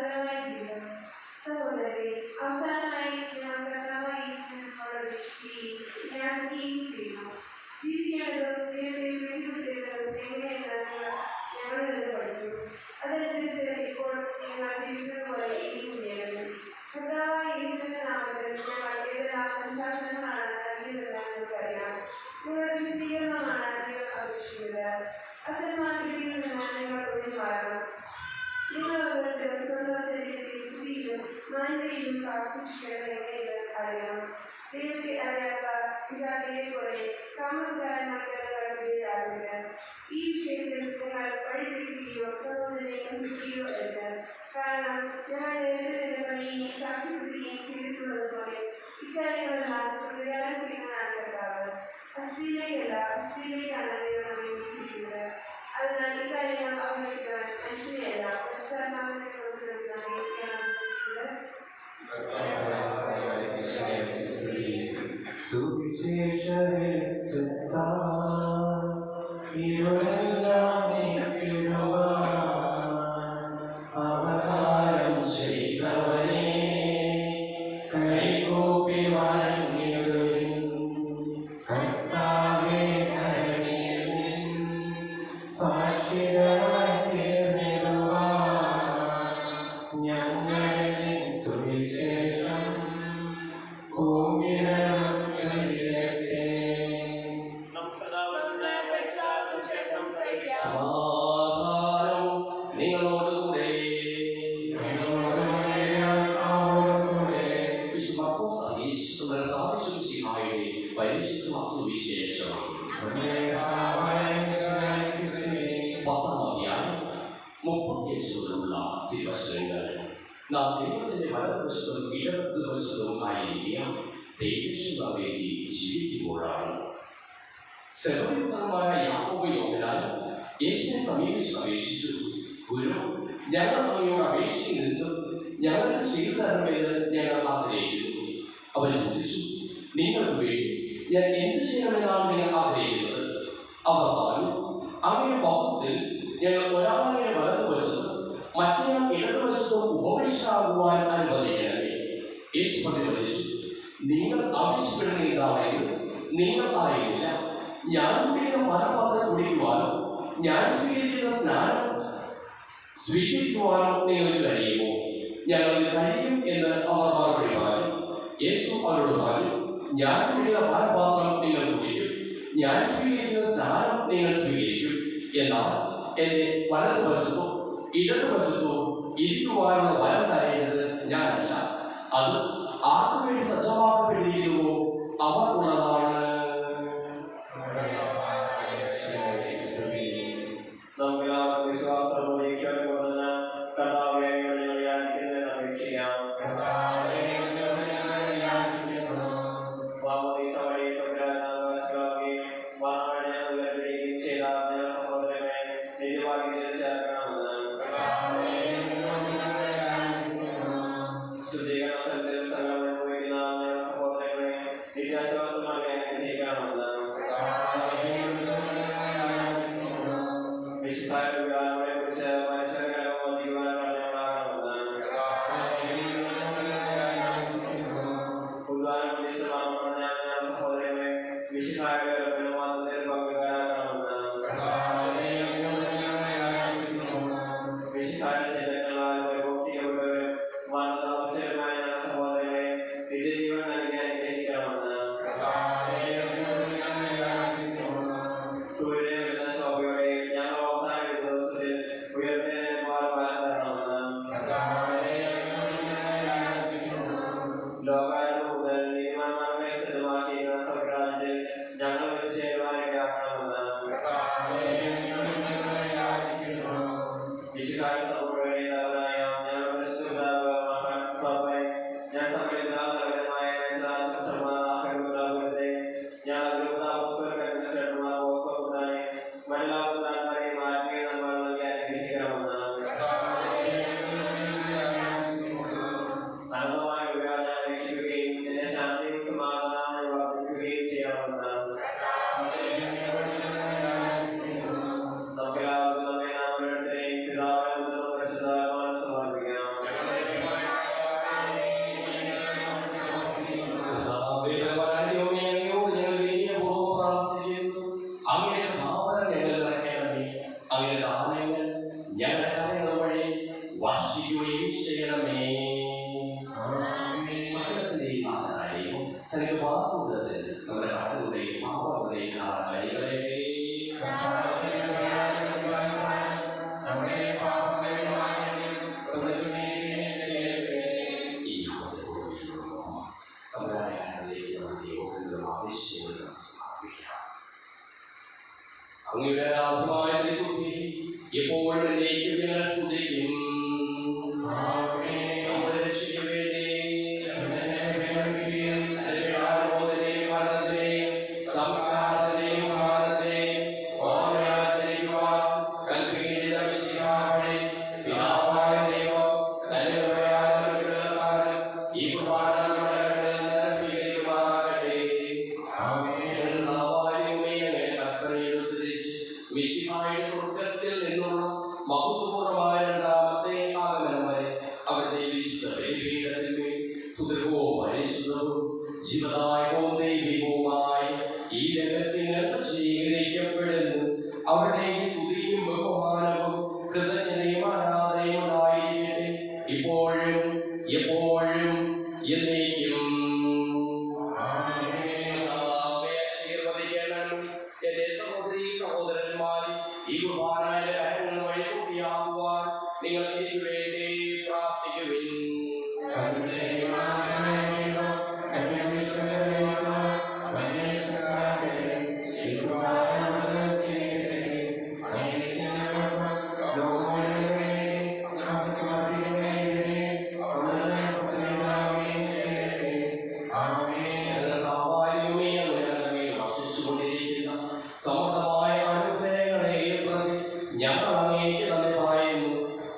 സമാധാനമായി ജീവിതം. സഹോദരരെ, അവസാനമായി ഞാൻ കർത്താവായ യേശുവിനോട് അപേക്ഷിക്കുകയും യാചിക്കുകയും ചെയ്യുന്നു. ജീവിക്കേണ്ടതും ദൈവത്തെ വെളിപ്പെടുത്തേണ്ടതും എങ്ങനെയെന്ന് ഞങ്ങളിൽ നിന്ന് പഠിച്ചു. അതനുസരിച്ച് ഇപ്പോൾ ഞങ്ങൾ ജീവിക്കുന്നത് പോലെ ഇനിയും ചെയ്യണം. കർത്താവായ യേശുവിന്റെ നാമത്തിൽ ഞങ്ങൾ ഏതെല്ലാം അനുശാസനങ്ങളാണ് നൽകിയതെന്ന് നിങ്ങൾക്കറിയാം. നിങ്ങളുടെ വിശദീകരണമാണ് ദൈവം അപേക്ഷിക്കുന്നത്. അസന്മാർഗതയിൽ നിന്ന് നിങ്ങൾ ഒഴിഞ്ഞു മാറണം. നിങ്ങൾ അവർക്ക് സ്വന്തം ശരീരത്തെ ശുദ്ധിയിലും മാന്യതയിലും കാത്തുസൂക്ഷിക്കേണ്ടത് എങ്ങനെയെന്ന് അറിയണം. ദൈവത്തെ അറിയാത്ത പിശാചിനെ പോലെ കാമവികാരങ്ങൾക്ക് കടക്കുകയാകരുത്. ഈ വിഷയത്തിൽ നിങ്ങൾ വഴിതെറ്റുകയോ സഹോദരനെ ഹിംസിക്കുകയോ അരുത്. കാരണം ഞങ്ങൾ നേരത്തെ തന്നെ പണിയും സാക്ഷ്യപ്പെടുത്തുകയും ചെയ്തിട്ടുള്ളതുപോലെ ഇക്കാര്യങ്ങളെല്ലാം പ്രതികാരം ചെയ്യുന്നതാണ് കർത്താവ്. അസ്ഥിയിലേക്കല്ല, അസ്ഥിയിലേക്കാണ് ദൈവം നമ്മെ വിളിച്ചിരിക്കുന്നത്. അതിനാൽ ഇക്കാര്യങ്ങൾ അവഗണിക്കാൻ മനുഷ്യരെയല്ല പരിശുദ്ധാത്മാവിനെ കൊടുക്കുന്നതിനാണ് നാം ദൈവത്തിന്റെ വലതുവശത്തും ഇടതുവശത്തും ആയിരിക്കുക ദൈവവേണ്ടി ജീവിക്കുമ്പോഴാണ്. സെബദെയുടെ യാക്കോബ് യോഹന്നാൻ യേശുവിനെ സമീപിച്ച് അപേക്ഷിച്ചു, ഗുരു, ഞങ്ങൾ അങ്ങയോട് അപേക്ഷിച്ചിരുന്നു, ഞങ്ങൾക്ക് ചെയ്തു തരണമെന്ന് ഞങ്ങൾ ആഗ്രഹിക്കുന്നു. അവൻ ചോദിച്ചു, നിങ്ങൾക്ക് വേണ്ടി ഞാൻ എന്ത് ചെയ്യണമെന്നാണ് നിങ്ങൾ ആഗ്രഹിക്കുന്നത്? അവർ പറഞ്ഞു, അങ്ങയുടെ ഭവനത്തിൽ ഞങ്ങൾ ഒരാളെ വലതുവശത്തും മറ്റൊരാൾ ഇടതുവശത്തും ഉപവിഷ്ടാകുവാൻ അനുവദിക്കണമേ. യേശു പ്രതിഫലിച്ചു, നിങ്ങൾ ആവശ്യപ്പെടുന്ന ഇതാണെങ്കിൽ നിങ്ങൾ അറിയില്ല. ഞാൻ കുടിക്കുന്ന പാനപാത്രം കുടിക്കുവാനോ ഞാൻ സ്വീകരിക്കുന്ന സ്നാനം സ്വീകരിക്കുവാനോ നിങ്ങൾക്ക് കഴിയുമോ? ഞങ്ങൾക്ക് കഴിയും എന്ന് അവർ മറുപടി പറഞ്ഞു. യേശു അവരോട് പറഞ്ഞു, ഞാൻ കുടിക്കുന്ന പാനപാത്രം നിങ്ങൾ കുടിക്കും, ഞാൻ സ്വീകരിക്കുന്ന സ്നാനം നിങ്ങൾ സ്വീകരിക്കും. എന്നാൽ എന്റെ വലതുവശത്തോ ഇടതുവശത്തോ ഇരിക്കുവാനുള്ള വരം തരേണ്ടത് ഞാനല്ല, അത് ആർക്കു വേണ്ടി സജ്ജമാക്കപ്പെട്ടിരിക്കുന്നുവോ അവർ ഉള്ളതാണ്. ശുദ്ധീകരണ പ്രാർത്ഥിക്കുകയും ചെയ്യണമേ. സകലത്തിന്റെയും നാഥനായും തനിക്ക് വാസ്തവത്തിൽ നമ്മുടെ കടങ്ങളുടെയും പാപങ്ങളുടെയും കാരണങ്ങളെ അങ്ങയുടെ ആത്മായ ബുദ്ധി എപ്പോഴും എന്നേക്കും ഞങ്ങൾ സ്തുതിക്കും. നമ്മുടെ രക്ഷയ്ക്ക് വേണ്ടി ആരാധനയും പഠനത്തിനെയും സംസ്കാരത്തിനെയും കാലത്തെയും ഓർമ്മയാചരിക്കുവാൻ കൽപ്പിക്കുന്ന വിശുദ്ധാവഴി പിതാവായ ദൈവം തന്റെ ഉപയാരങ്ങളും ഈ കുർബാന നമ്മുടെ കണ്ണിൽ നിന്ന് സ്വീകരിക്കുമാറാകട്ടെ. മിശിഹായുടെ സ്വർഗ്ഗത്തിൽ നിന്നുള്ള മഹത്വപൂർണ്ണമായ രണ്ടാമത്തെ ആഗമനം വരെ അവിടുത്തെ വിശുദ്ധ ബലിപീഠത്തിന്മേൽ സുദൃഢവും പരിശുദ്ധവും ജീവദായകവും ദൈവികവുമായ ഈ രഹസ്യങ്ങൾ സജ്ജീകരിക്കപ്പെടുന്നു. അവിടുത്തെ സ്തുതിയും ബഹുമാനവും കൃതജ്ഞതയും ആരാധനയും ഉണ്ടായിരിക്കട്ടെ, ഇപ്പോഴും എപ്പോഴും എന്നേക്കും. എന്റെ സഹോദരീ സഹോദരന്മാരെ, ഈ കുർബാനയുടെ കാര്യങ്ങൾ വഴി പൂർത്തിയാക്കുവാൻ നിങ്ങൾ എനിക്ക് വേണ്ടി പ്രാർത്ഥിക്കുവിൻ. സമൃദ്ധമായ അനുഗ്രഹങ്ങളെ പ്രതി ഞങ്ങൾ അങ്ങേക്ക് നന്ദി പറയുന്നു.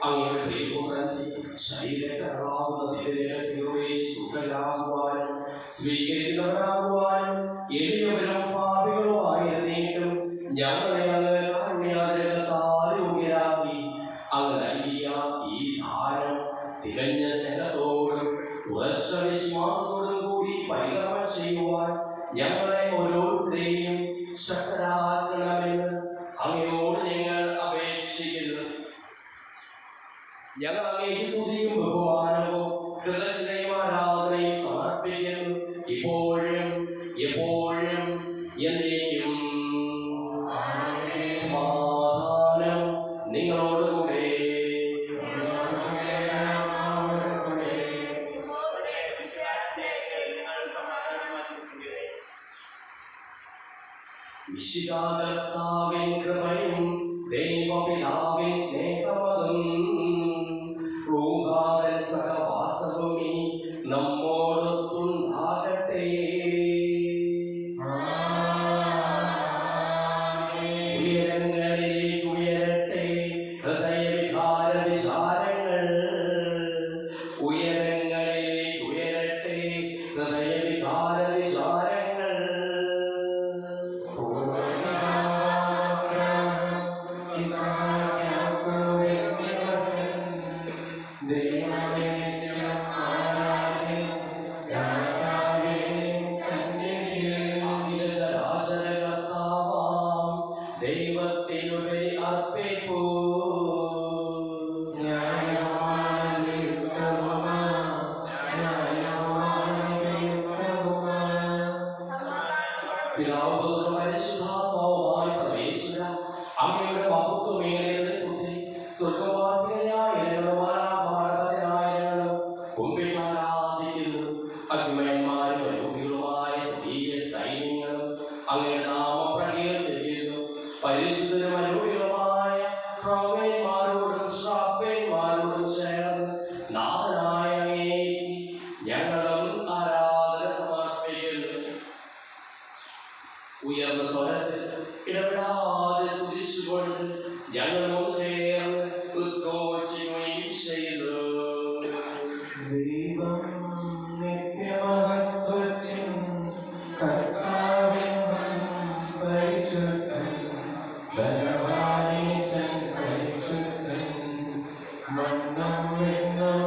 അങ്ങയുടെ പ്രിയപുത്രന്റെ ശരീരത്തിലാകുന്ന ദിവ്യരഹസ്യങ്ങളുടെ ശുദ്ധരാകുവാനും സ്വീകരിക്കുന്നവരാകുവാനും എളിയവരും പാപികളുമായിരുന്നിട്ടും ഞങ്ങളെ അങ്ങ് കാരുണ്യാതിരകത്താൽ യോഗ്യരാക്കി. അങ്ങ് നൽകിയ ഈ ദാനം തികഞ്ഞ സ്നേഹത്തോടും ഉറച്ച വിശ്വാസത്തോടും കൂടി പരികർമ്മം ചെയ്യുവാൻ ഞങ്ങളെ ഓരോരുത്തരെയും ശക്തരാക്കണമെന്ന് അങ്ങയോട് ഞങ്ങൾ അപേക്ഷിക്കുന്നു. ഞങ്ങൾ അങ്ങേക്ക് സ്തുതിയും ബഹുമാനവും കൃതജ്ഞതയും ആരാധനയും സമർപ്പിക്കുന്നു, ഇപ്പോഴും എപ്പോഴും എന്നേക്കും. സമാധാനം നിങ്ങളോടുകൂടെ. വിശുദ്ധാകർത്താവിൻ കൃപയും ദൈവപിതാവിൻ സ്നേഹമതും റൂഹാവിൻ സഹവാസവും നമ്മോടൊത്തുണ്ടാകട്ടെ. ഉയരങ്ങളിലേക്ക് ഉയരട്ടെ ഹൃദയവികാര വിചാരങ്ങൾ, ഉയരങ്ങളിലേക്ക് ഉയരട്ടെ ഹൃദയവികാര വിചാരങ്ങൾ. ദൈവത്തിനുപരി അർപ്പിപ്പൂ. പിതാവും പരിശുദ്ധാത്മാവുമായ സർവേശ്വര, അങ്ങയുടെ മഹത്വമേറിയതിനെ കുറിച്ച് സ്വർഗവാസികളായ കുമ്പിൽ ആരാധിക്കുന്നു. അഗ്നിമയന്മാരും അരൂപികളുമായ സ്ത്രീയ സൈന്യങ്ങളും അങ്ങയുടെ നാമം പ്രകീർത്തിക്കുന്നു. പരിശുദ്ധരും അരൂപികളുമായ ക്രൗവന്മാരോടും ശ്രാപ്പന്മാരോടും ചേർന്ന് നാഥനായ അങ്ങേക്ക് ഞങ്ങളും ആരാധന സമർപ്പിക്കുന്നു. ഉയർന്ന സ്വരത്തിൽ ഇടപെടാതെ സ്തുതിച്ചുകൊണ്ട് ഞങ്ങളോട് ചേർന്ന് ഉദ്ഘോഷിക്കുകയും ചെയ്യുന്നു. ദൈവം നിത്യമഹത്വത്തിൻ കർത്താവിൻ പരിശുദ്ധൻ, ബലവാനീശൻ പരിശുദ്ധൻ, മണ്ണും വിണ്ണും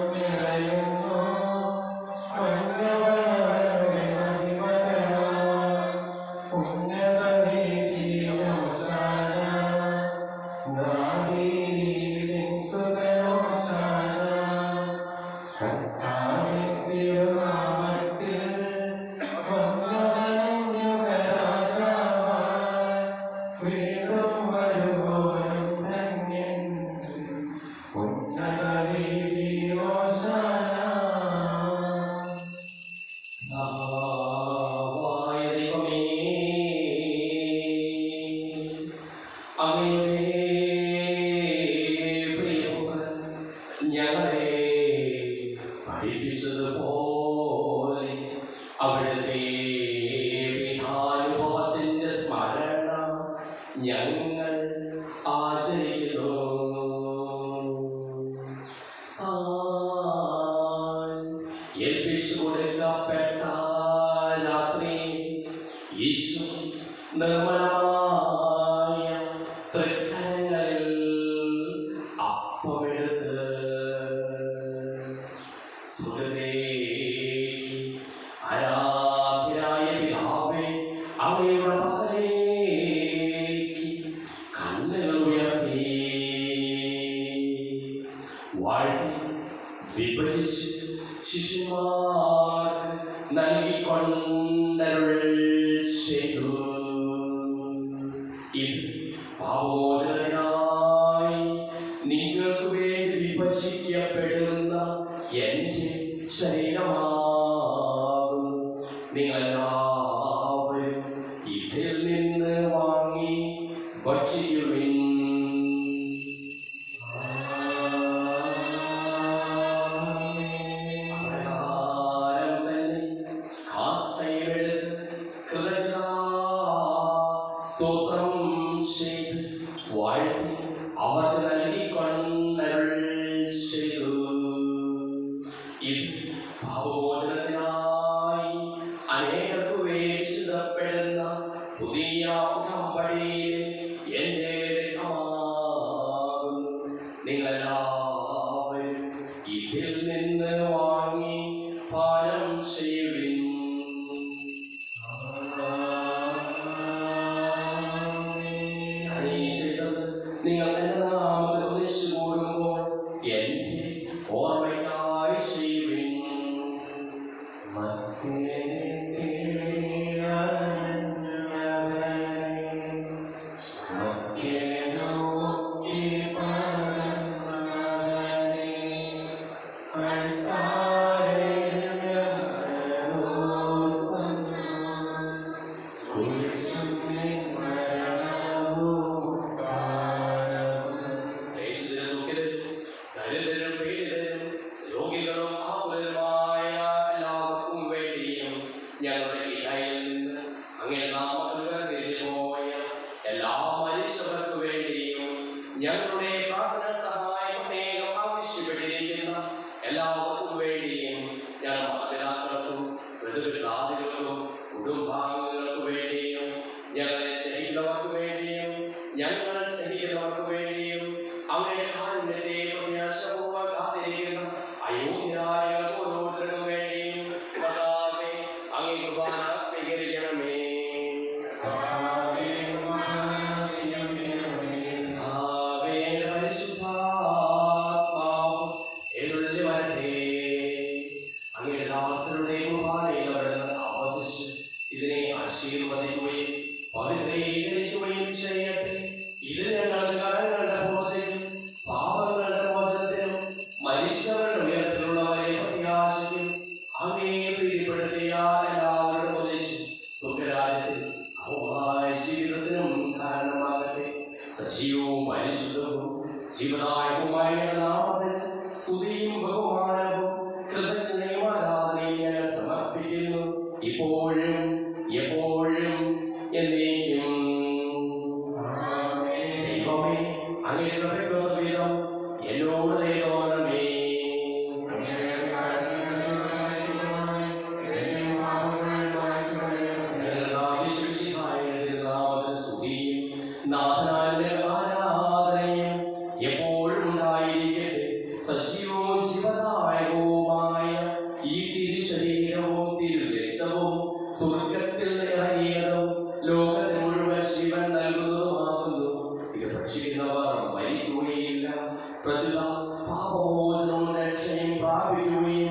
പാപമോചനവും രക്ഷയും പ്രാപിക്കുകയും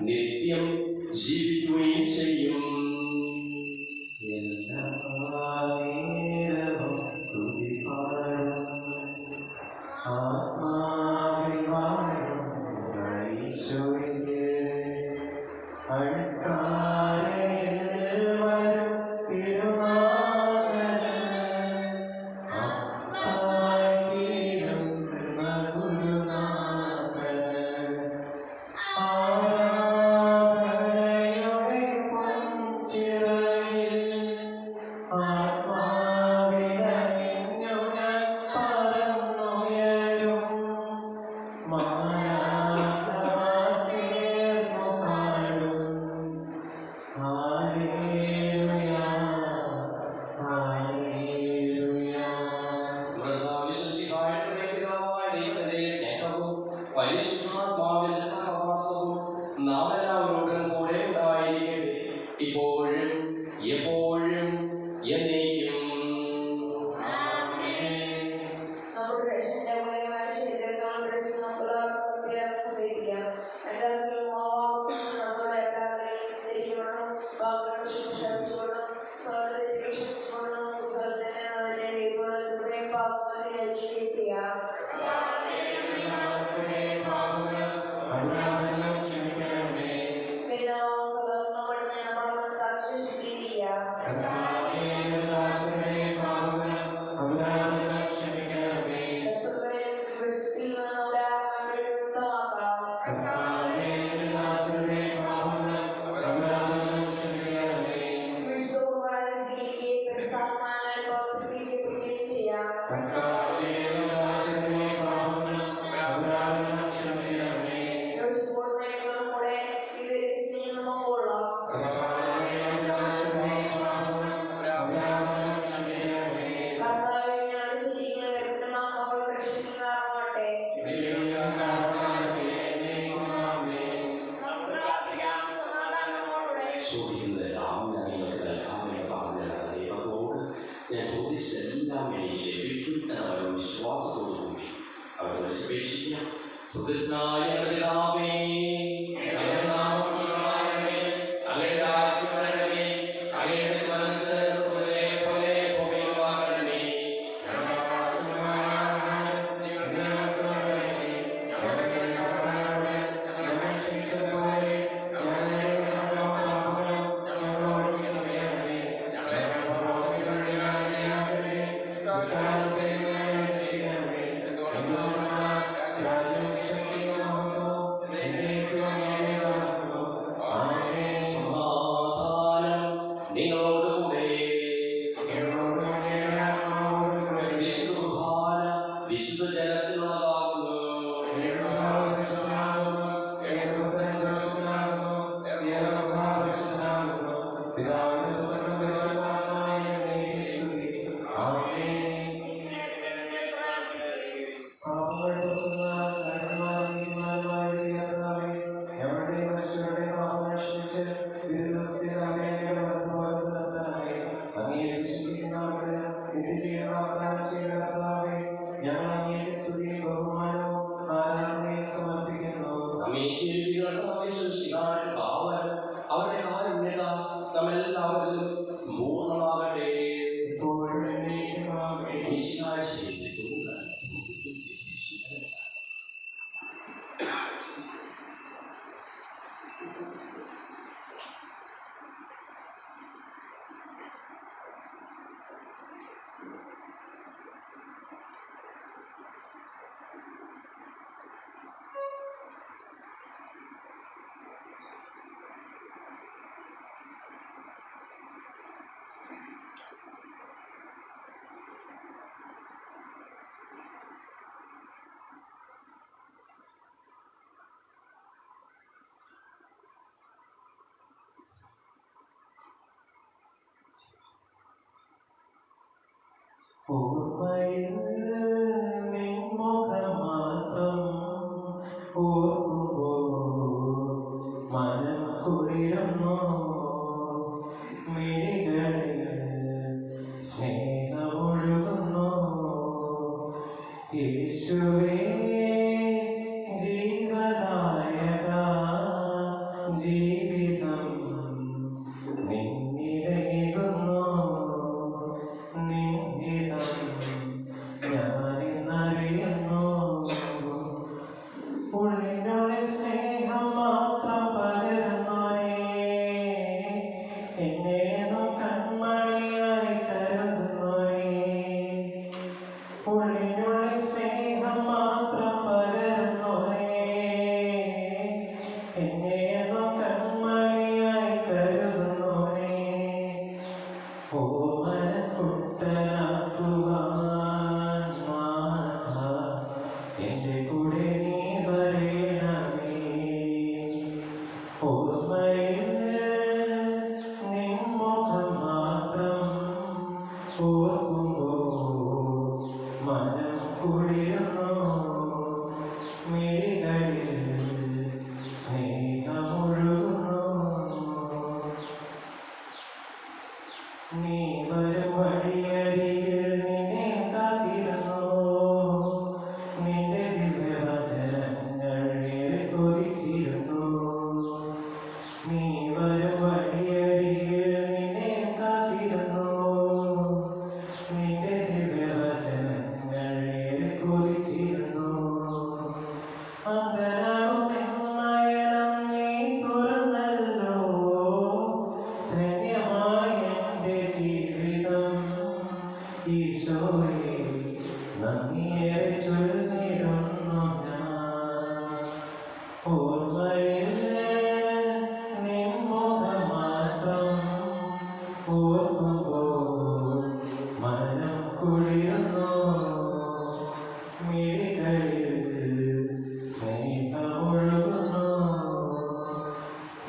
നിത്യം ജീവിക്കുകയും ചെയ്യും. പരിശുദ്ധാത്മാവിന്റെ സഹവാസവും നാം എല്ലാവരോടും കൂടെ ഉണ്ടായിരിക്കട്ടെ, ഇപ്പോഴും എപ്പോഴും എന്നേക്കും. ഞാൻ ചോദിച്ചെല്ലാം എനിക്ക് ലഭിക്കും എന്നവരുടെ വിശ്വാസത്തോടുകൂടി അവരുടെ വിളിച്ചപേക്ഷിക്കാം. സുഖസ്നായ പിതാവേ, അങ്ങയുടെ നാമം പൂജിതമാകണമേ, അങ്ങയുടെ രാജ്യം വരണമേ, അങ്ങയുടെ മനസ്സ് സ്വർഗ്ഗത്തിലെ പോലെ ഭൂമിയിലുമാകണമേ. വിശുദ്ധ ജനത്തിനുള്ളതാകുന്നു. അവരുടെ കാരുണ്യത നമ്മെല്ലാവരിലും സമ്പൂർണ്ണമാകട്ടെ. യേശുവേ ജീവനായക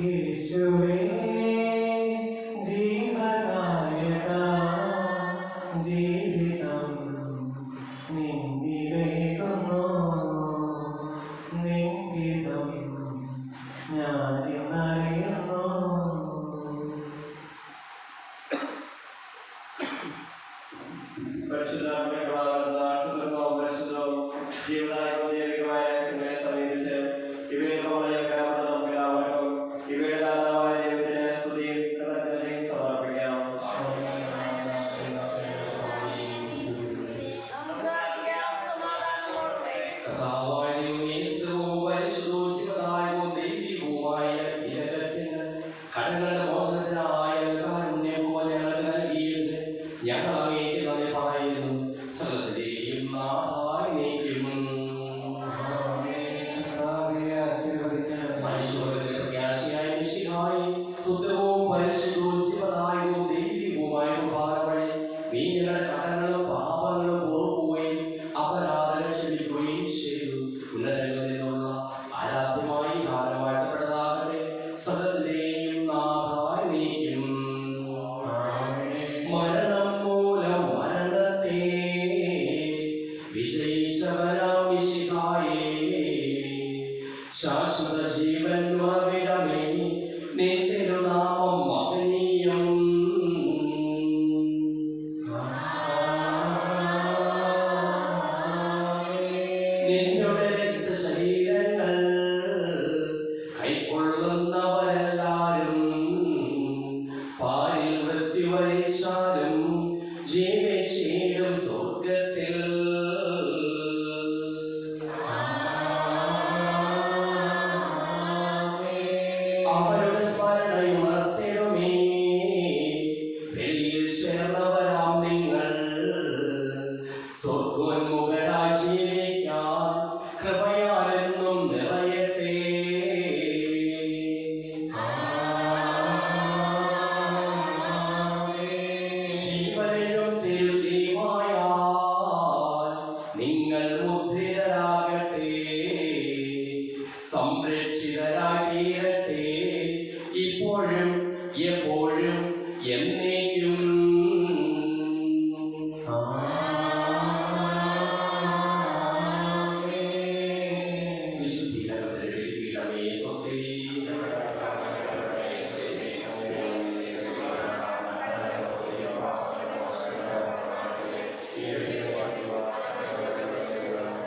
യേശുവേ ജീവനായക ജീവിതം നിന്നിലേക്കുന്നു നിൻഗീതം ഞാനിന്നറിയുന്നു. ജീവനായകവും ദൈവികമായ രഹസ്യങ്ങളെ സമീപിച്ച് ഇവയിൽ ഇവയുടെ ദാതാവായ ദൈവത്തിന് സ്തുതിയും കൃതജ്ഞതയും സമർപ്പിക്കാം. കടങ്ങളുടെ മോചനത്തിനായ കാരുണ്യം പോലെ ഞങ്ങൾക്ക് നൽകിയത് ഞങ്ങൾ അങ്ങേക്ക് നന്ദി പറയുന്നു. സകലത്തിലെയും നാഥായി നീക്കും മനുഷ്യരുടെ പ്രത്യാശയായ മിശിഹായി ശുദ്ധവും പരിശുദ്ധവും ശിവദായകവും ദൈവികവുമായ കുർബാന വഴി നീ ഞങ്ങളുടെ കടങ്ങളും പാപങ്ങളും ഓർക്കുകയും അപരാധങ്ങൾ ക്ഷമിക്കുകയും ചെയ്തു. ഉന്നതങ്ങളിൽ നിന്നുള്ള ആരാധ്യമായി ഭാരമായിട്ടപ്പെട്ടതാകട്ടെ. സകലത്തിലെ